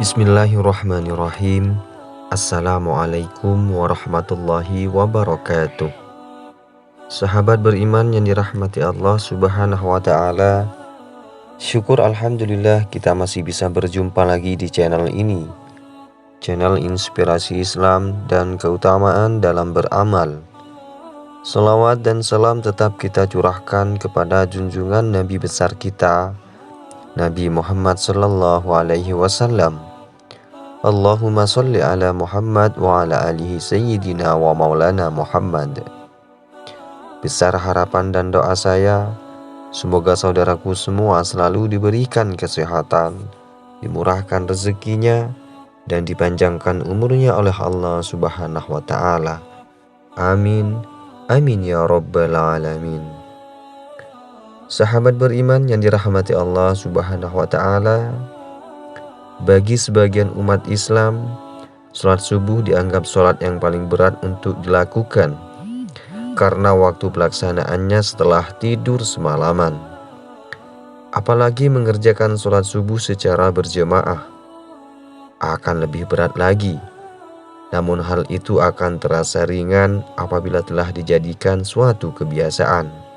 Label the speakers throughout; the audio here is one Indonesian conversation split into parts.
Speaker 1: Bismillahirrahmanirrahim. Assalamualaikum warahmatullahi wabarakatuh. Sahabat beriman yang dirahmati Allah Subhanahu wa ta'ala, syukur alhamdulillah kita masih bisa berjumpa lagi di channel ini, channel inspirasi Islam dan keutamaan dalam beramal. Salawat dan salam tetap kita curahkan kepada junjungan Nabi besar kita, Nabi Muhammad sallallahu alaihi wasallam. Allahumma sholli ala Muhammad wa ala alihi sayyidina wa maulana Muhammad. Besar harapan dan doa saya, semoga saudaraku semua selalu diberikan kesehatan, dimurahkan rezekinya, dan dipanjangkan umurnya oleh Allah Subhanahu wa ta'ala. Amin. Amin ya rabbal alamin. Sahabat beriman yang dirahmati Allah Subhanahu wa ta'ala, bagi sebagian umat Islam, sholat subuh dianggap sholat yang paling berat untuk dilakukan karena waktu pelaksanaannya setelah tidur semalaman. Apalagi mengerjakan sholat subuh secara berjamaah akan lebih berat lagi. Namun hal itu akan terasa ringan apabila telah dijadikan suatu kebiasaan.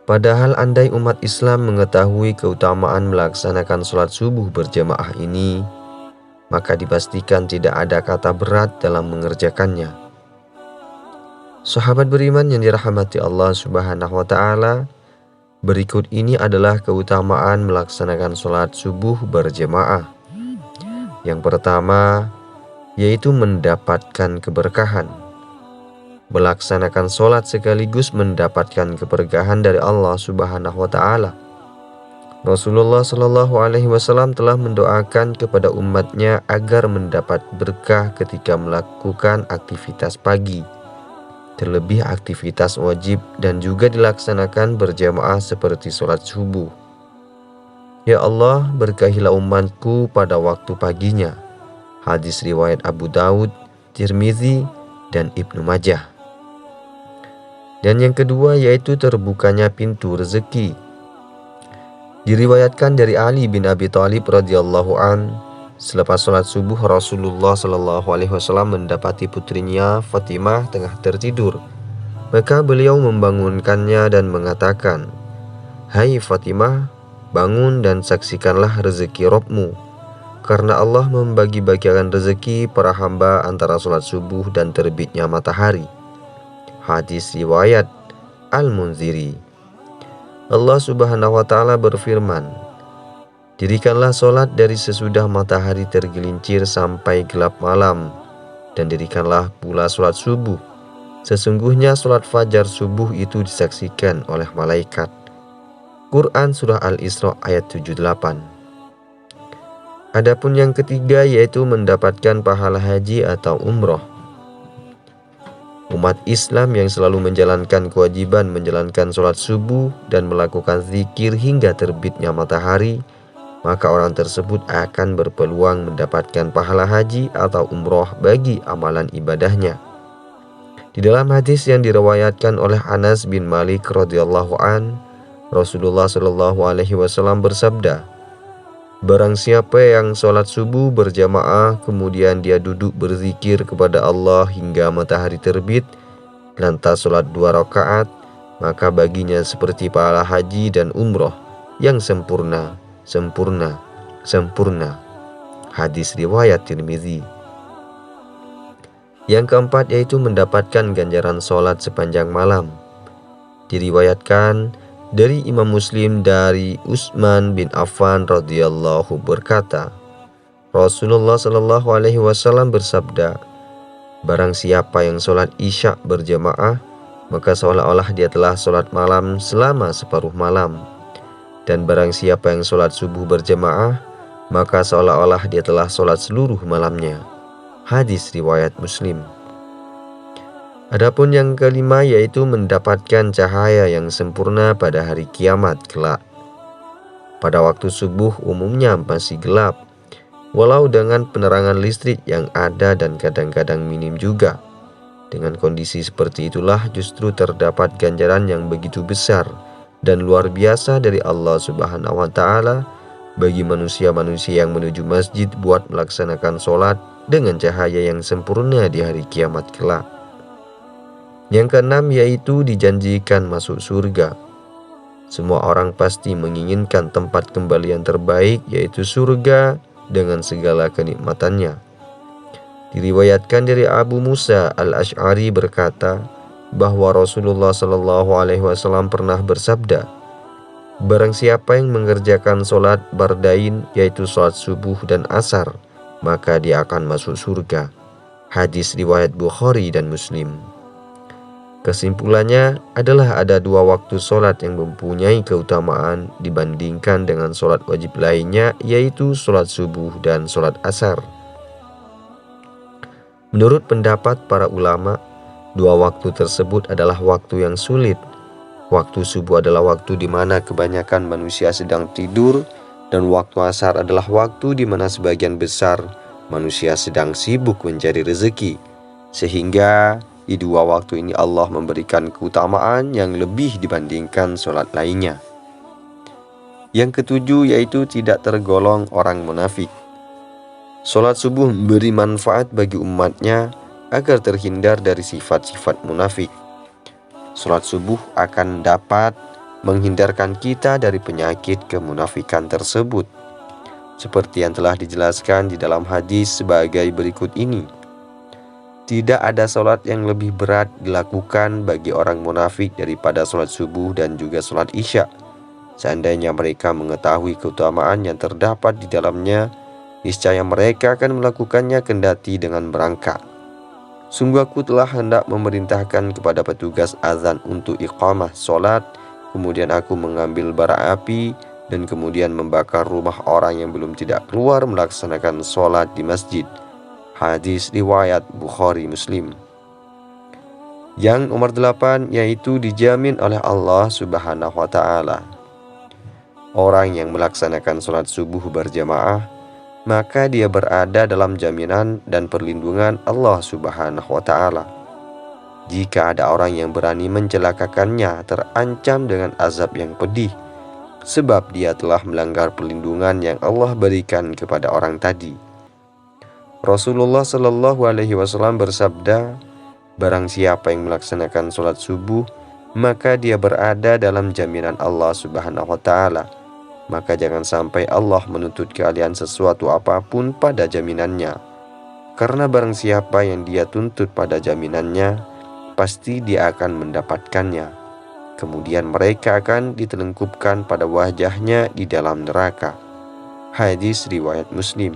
Speaker 1: Padahal andai umat Islam mengetahui keutamaan melaksanakan sholat subuh berjamaah ini, maka dipastikan tidak ada kata berat dalam mengerjakannya. Sahabat beriman yang dirahmati Allah Subhanahu wa ta'ala, berikut ini adalah keutamaan melaksanakan sholat subuh berjamaah. Yang pertama, yaitu mendapatkan keberkahan. Melaksanakan sholat sekaligus mendapatkan keberkahan dari Allah Subhanahu wa ta'ala. Rasulullah Shallallahu alaihi wasallam telah mendoakan kepada umatnya agar mendapat berkah ketika melakukan aktivitas pagi, terlebih aktivitas wajib dan juga dilaksanakan berjamaah seperti sholat subuh. Ya Allah, berkahilah umatku pada waktu paginya. Hadis riwayat Abu Daud, Tirmizi, dan Ibnu Majah. Dan yang kedua yaitu terbukanya pintu rezeki. Diriwayatkan dari Ali bin Abi Thalib radhiyallahu an, selepas sholat subuh Rasulullah sallallahu alaihi wasallam mendapati putrinya Fatimah tengah tertidur. Maka beliau membangunkannya dan mengatakan, "Hai Fatimah, bangun dan saksikanlah rezeki Rabbmu. Karena Allah membagi-bagikan rezeki para hamba antara sholat subuh dan terbitnya matahari." Hadis riwayat Al-Munziri. Allah Subhanahu wa ta'ala berfirman, "Dirikanlah sholat dari sesudah matahari tergelincir sampai gelap malam, dan dirikanlah pula sholat subuh. Sesungguhnya sholat fajar subuh itu disaksikan oleh malaikat." Quran Surah Al-Isra ayat 78. Adapun yang ketiga yaitu mendapatkan pahala haji atau umroh. Umat Islam yang selalu menjalankan kewajiban menjalankan sholat subuh dan melakukan zikir hingga terbitnya matahari, maka orang tersebut akan berpeluang mendapatkan pahala haji atau umroh bagi amalan ibadahnya. Di dalam hadis yang diriwayatkan oleh Anas bin Malik radhiyallahu an, Rasulullah shallallahu alaihi wasallam bersabda, "Barang siapa yang sholat subuh berjamaah kemudian dia duduk berzikir kepada Allah hingga matahari terbit, lantas sholat 2 rakaat, maka baginya seperti pahala haji dan umroh yang sempurna. Hadis riwayat Tirmizi. Yang keempat yaitu mendapatkan ganjaran sholat sepanjang malam. Diriwayatkan dari Imam Muslim dari Utsman bin Affan radhiyallahu berkata, Rasulullah sallallahu alaihi wasallam bersabda, "Barang siapa yang sholat isya berjamaah, maka seolah-olah dia telah sholat malam selama separuh malam. Dan barang siapa yang sholat subuh berjamaah, maka seolah-olah dia telah sholat seluruh malamnya." Hadis riwayat Muslim. Adapun yang kelima yaitu mendapatkan cahaya yang sempurna pada hari kiamat kelak. Pada waktu subuh umumnya masih gelap, walau dengan penerangan listrik yang ada dan kadang-kadang minim juga. Dengan kondisi seperti itulah justru terdapat ganjaran yang begitu besar dan luar biasa dari Allah Subhanahu wa ta'ala bagi manusia-manusia yang menuju masjid buat melaksanakan sholat dengan cahaya yang sempurna di hari kiamat kelak. Yang keenam yaitu dijanjikan masuk surga. Semua orang pasti menginginkan tempat kembali yang terbaik, yaitu surga dengan segala kenikmatannya. Diriwayatkan dari Abu Musa al-Ash'ari berkata bahwa Rasulullah SAW pernah bersabda, "Barang siapa yang mengerjakan sholat bardain, yaitu sholat subuh dan asar, maka dia akan masuk surga." Hadis riwayat Bukhari dan Muslim. Kesimpulannya adalah ada dua waktu sholat yang mempunyai keutamaan dibandingkan dengan sholat wajib lainnya, yaitu sholat subuh dan sholat asar. Menurut pendapat para ulama, dua waktu tersebut adalah waktu yang sulit. Waktu subuh adalah waktu di mana kebanyakan manusia sedang tidur, dan waktu asar adalah waktu di mana sebagian besar manusia sedang sibuk mencari rezeki. Sehingga di dua waktu ini Allah memberikan keutamaan yang lebih dibandingkan sholat lainnya. Yang ketujuh yaitu tidak tergolong orang munafik. Sholat subuh memberi manfaat bagi umatnya agar terhindar dari sifat-sifat munafik. Sholat subuh akan dapat menghindarkan kita dari penyakit kemunafikan tersebut, seperti yang telah dijelaskan di dalam hadis sebagai berikut ini. Tidak ada sholat yang lebih berat dilakukan bagi orang munafik daripada sholat subuh dan juga sholat isya. Seandainya mereka mengetahui keutamaan yang terdapat di dalamnya, niscaya mereka akan melakukannya kendati dengan merangkak. Sungguh aku telah hendak memerintahkan kepada petugas azan untuk iqamah sholat, kemudian aku mengambil bara api dan kemudian membakar rumah orang yang belum tidak keluar melaksanakan sholat di masjid. Hadis riwayat Bukhari Muslim. Yang nomor 8 yaitu dijamin oleh Allah Subhanahu wa Ta'ala. Orang yang melaksanakan sholat subuh berjamaah, maka dia berada dalam jaminan dan perlindungan Allah Subhanahu wa Ta'ala. Jika ada orang yang berani mencelakakannya, terancam dengan azab yang pedih, sebab dia telah melanggar perlindungan yang Allah berikan kepada orang tadi. Rasulullah Shallallahu Alaihi Wasallam bersabda, barang siapa yang melaksanakan sholat subuh, maka dia berada dalam jaminan Allah Subhanahu Wa Taala. Maka jangan sampai Allah menuntut kalian sesuatu apapun pada jaminannya, karena barang siapa yang dia tuntut pada jaminannya, pasti dia akan mendapatkannya. Kemudian mereka akan ditelengkupkan pada wajahnya di dalam neraka. Hadis riwayat Muslim.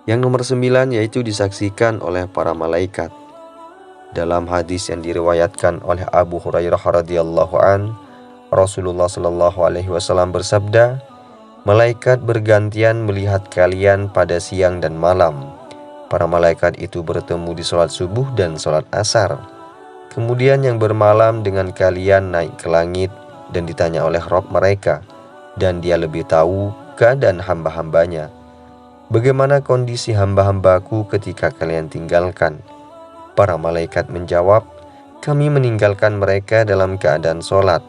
Speaker 1: Yang nomor 9 yaitu disaksikan oleh para malaikat. Dalam hadis yang diriwayatkan oleh Abu Hurairah radhiyallahu an, Rasulullah Shallallahu Alaihi Wasallam bersabda, malaikat bergantian melihat kalian pada siang dan malam. Para malaikat itu bertemu di sholat subuh dan sholat asar. Kemudian yang bermalam dengan kalian naik ke langit dan ditanya oleh Rabb mereka, dan dia lebih tahu keadaan hamba-hambanya. Bagaimana kondisi hamba-hambaku ketika kalian tinggalkan? Para malaikat menjawab, kami meninggalkan mereka dalam keadaan sholat,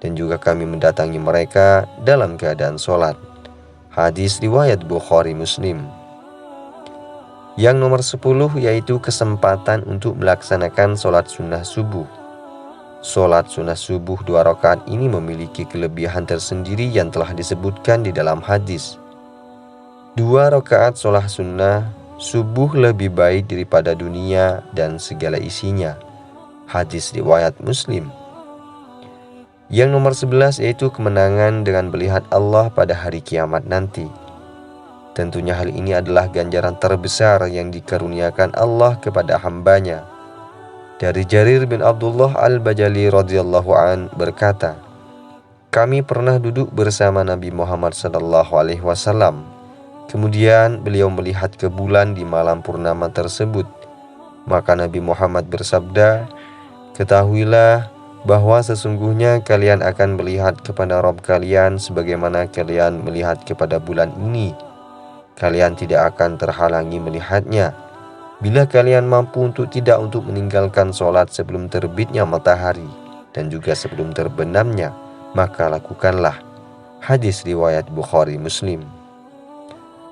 Speaker 1: dan juga kami mendatangi mereka dalam keadaan sholat. Hadis riwayat Bukhari Muslim. Yang nomor 10 yaitu kesempatan untuk melaksanakan sholat sunnah subuh. Sholat sunnah subuh 2 rakaat ini memiliki kelebihan tersendiri yang telah disebutkan di dalam hadis. 2 rakaat sholat sunnah subuh lebih baik daripada dunia dan segala isinya. Hadis riwayat Muslim. Yang nomor 11 yaitu kemenangan dengan melihat Allah pada hari kiamat nanti. Tentunya hal ini adalah ganjaran terbesar yang dikaruniakan Allah kepada hambanya. Dari Jarir bin Abdullah al-Bajali radhiyallahu an berkata, kami pernah duduk bersama Nabi Muhammad SAW. Kemudian beliau melihat ke bulan di malam purnama tersebut. Maka Nabi Muhammad bersabda, ketahuilah bahwa sesungguhnya kalian akan melihat kepada Rabb kalian sebagaimana kalian melihat kepada bulan ini. Kalian tidak akan terhalangi melihatnya. Bila kalian mampu untuk meninggalkan sholat sebelum terbitnya matahari dan juga sebelum terbenamnya, maka lakukanlah. Hadis riwayat Bukhari Muslim.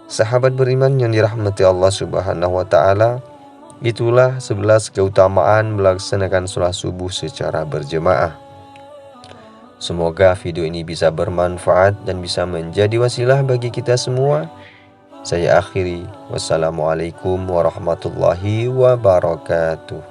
Speaker 1: Sahabat beriman yang dirahmati Allah Subhanahu wa Ta'ala, itulah 11 keutamaan melaksanakan sholat subuh secara berjemaah. Semoga video ini bisa bermanfaat dan bisa menjadi wasilah bagi kita semua. Saya akhiri. Wassalamualaikum warahmatullahi wabarakatuh.